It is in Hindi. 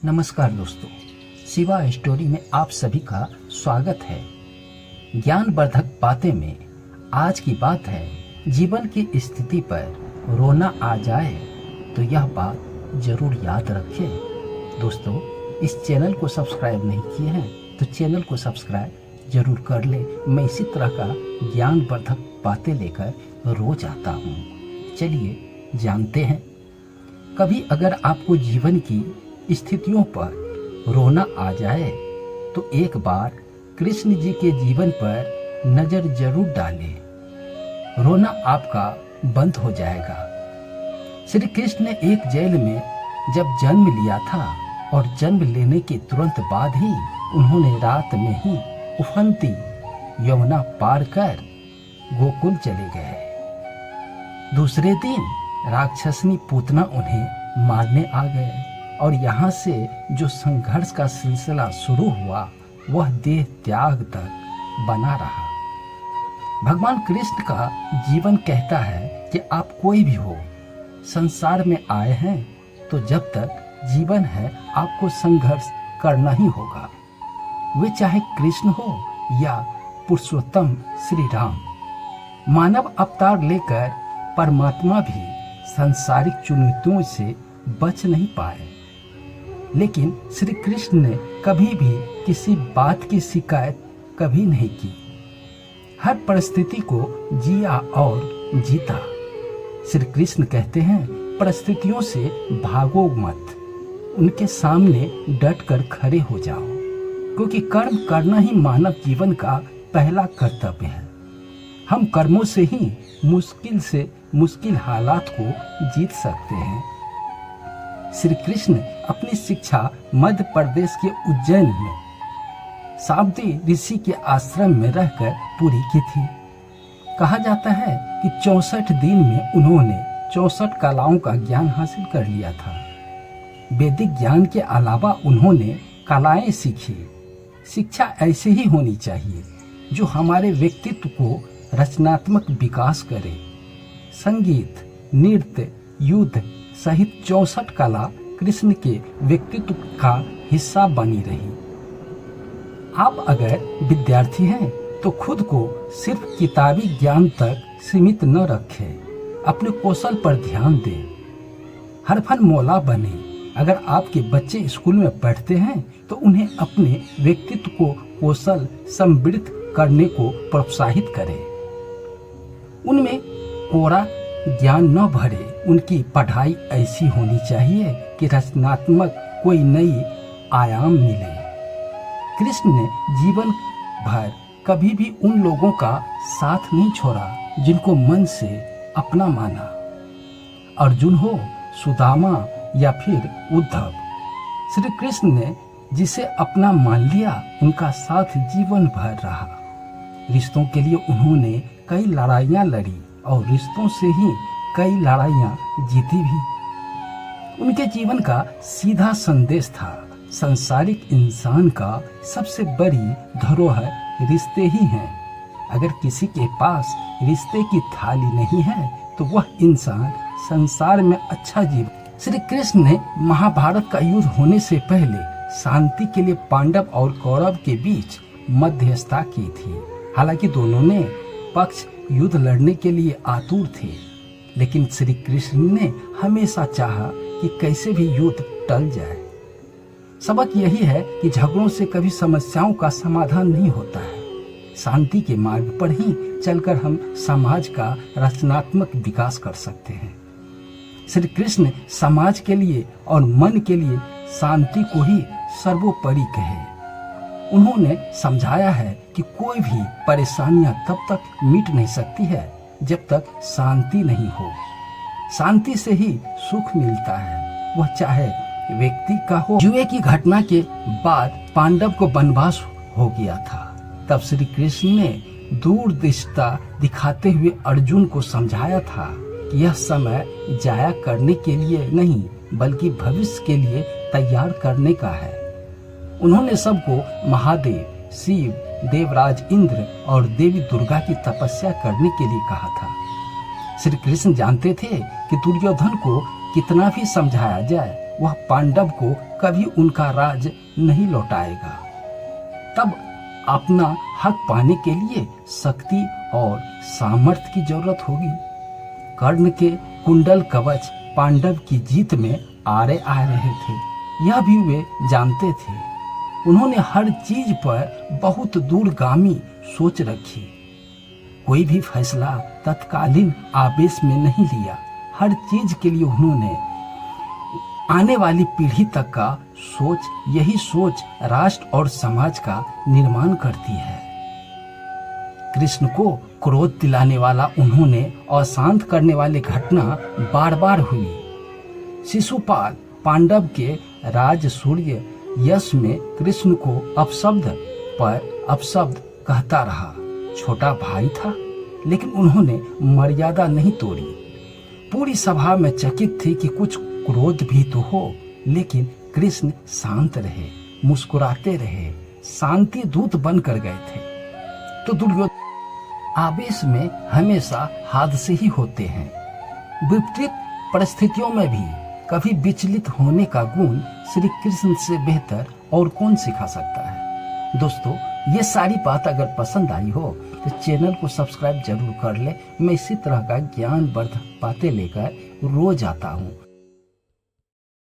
नमस्कार दोस्तों, शिवा स्टोरी में आप सभी का स्वागत है। ज्ञानवर्धक बातें में आज की बात है, जीवन की स्थिति पर रोना आ जाए तो यह बात जरूर याद रखें। दोस्तों, इस चैनल को सब्सक्राइब नहीं किए हैं तो चैनल को सब्सक्राइब जरूर कर ले। मैं इसी तरह का ज्ञानवर्धक बातें लेकर रोज आता हूँ। चलिए जानते हैं। कभी अगर आपको जीवन की स्थितियों पर रोना आ जाए तो एक बार कृष्ण जी के जीवन पर नजर जरूर डालें। रोना आपका बंद हो जाएगा। श्री कृष्ण ने एक जेल में जब जन्म लिया था और जन्म लेने के तुरंत बाद ही उन्होंने रात में ही उफनती यमुना पार कर गोकुल चले गए। दूसरे दिन राक्षसनी पूतना उन्हें मारने आ गए और यहाँ से जो संघर्ष का सिलसिला शुरू हुआ वह देह त्याग तक बना रहा। भगवान कृष्ण का जीवन कहता है कि आप कोई भी हो, संसार में आए हैं तो जब तक जीवन है आपको संघर्ष करना ही होगा। वे चाहे कृष्ण हो या पुरुषोत्तम श्री राम। मानव अवतार लेकर परमात्मा भी सांसारिक चुनौतियों से बच नहीं पाए, लेकिन श्री कृष्ण ने कभी भी किसी बात की शिकायत कभी नहीं की। हर परिस्थिति को जिया और जीता। श्री कृष्ण कहते हैं, परिस्थितियों से भागो मत, उनके सामने डट कर खड़े हो जाओ, क्योंकि कर्म करना ही मानव जीवन का पहला कर्तव्य है। हम कर्मों से ही मुश्किल से मुश्किल हालात को जीत सकते हैं। श्री कृष्ण अपनी शिक्षा मध्य प्रदेश के उज्जैन में साबती ऋषि के आश्रम में रहकर पूरी की थी। कहा जाता है कि 64 दिन में उन्होंने 64 कलाओं का ज्ञान हासिल कर लिया था। वैदिक ज्ञान के अलावा उन्होंने कलाएं सीखी। शिक्षा ऐसे ही होनी चाहिए जो हमारे व्यक्तित्व को रचनात्मक विकास करे। संगीत, नृत्य, युद्ध सहित 64 कला कृष्ण के व्यक्तित्व का हिस्सा बनी रही। आप अगर विद्यार्थी हैं तो खुद को सिर्फ किताबी ज्ञान तक सीमित न रखें, अपने कौशल पर ध्यान दें। हरफन मौला बने। अगर आपके बच्चे स्कूल में पढ़ते हैं तो उन्हें अपने व्यक्तित्व को कौशल समृद्ध करने को प्रोत्साहित करें। उनमें कोरा ज्ञान न भरे। उनकी पढ़ाई ऐसी होनी चाहिए कि रचनात्मक कोई नई आयाम मिले। कृष्ण ने जीवन भर कभी भी उन लोगों का साथ नहीं छोड़ा जिनको मन से अपना माना। अर्जुन हो, सुदामा या फिर उद्धव, श्री कृष्ण ने जिसे अपना मान लिया उनका साथ जीवन भर रहा। रिश्तों के लिए उन्होंने कई लड़ाइयाँ लड़ी और रिश्तों से ही कई लड़ाइयाँ जीती भी। उनके जीवन का सीधा संदेश था, सांसारिक इंसान का सबसे बड़ी धरोहर रिश्ते ही हैं। अगर किसी के पास रिश्ते की थाली नहीं है तो वह इंसान संसार में अच्छा जीव। श्री कृष्ण ने महाभारत का युद्ध होने से पहले शांति के लिए पांडव और कौरव के बीच मध्यस्थता की थी। हालांकि दोनों ने पक्ष युद्ध लड़ने के लिए आतुर थे, लेकिन श्री कृष्ण ने हमेशा चाहा कि कैसे भी युद्ध टल जाए। सबक यही है कि झगड़ों से कभी समस्याओं का समाधान नहीं होता है। शांति के मार्ग पर ही चलकर हम समाज का रचनात्मक विकास कर सकते हैं। श्री कृष्ण समाज के लिए और मन के लिए शांति को ही सर्वोपरि कहे। उन्होंने समझाया है कि कोई भी परेशानियां तब तक मिट नहीं सकती है जब तक शांति नहीं हो। शांति से ही सुख मिलता है, वह चाहे व्यक्ति का हो। जुए की घटना के बाद पांडव को वनवास हो गया था। तब श्री कृष्ण ने दूरदृष्टता दिखाते हुए अर्जुन को समझाया था कि यह समय जाया करने के लिए नहीं बल्कि भविष्य के लिए तैयार करने का है। उन्होंने सबको महादेव, शिव, देवराज इंद्र और देवी दुर्गा की तपस्या करने के लिए कहा था। श्री कृष्ण जानते थे कि दुर्योधन को कितना भी समझाया जाए वह पांडव को कभी उनका राज नहीं लौटाएगा। तब अपना हक पाने के लिए शक्ति और सामर्थ्य की जरूरत होगी। कर्ण के कुंडल कवच पांडव की जीत में आरे आ रहे थे, यह भी वे जानते थे। उन्होंने हर चीज पर बहुत दूरगामी सोच रखी। कोई भी फैसला तत्कालीन आवेश में नहीं लिया। हर चीज के लिए उन्होंने आने वाली पीढ़ी तक का सोच, यही सोच राष्ट्र और समाज का निर्माण करती है। कृष्ण को क्रोध दिलाने वाला उन्होंने अशांत करने वाली घटना बार बार हुई। शिशुपाल पांडव के राज सूर्य यश में कृष्ण को अपशब्द पर अपशब्द कहता रहा। छोटा भाई था, लेकिन उन्होंने मर्यादा नहीं तोड़ी। पूरी सभा में चकित थी कि कुछ क्रोध भी तो हो, लेकिन कृष्ण शांत रहे, मुस्कुराते रहे, शांति दूत बनकर गए थे। तो दुर्योधन आवेश में हमेशा हादसे ही होते हैं। विपरीत परिस्थितियों में भी कभी विचलित होने का गुण श्री कृष्ण से बेहतर और कौन सिखा सकता है। दोस्तों, ये सारी बात अगर पसंद आई हो तो चैनल को सब्सक्राइब जरूर कर ले। मैं इसी तरह का ज्ञानवर्धक बातें लेकर रोज आता हूँ।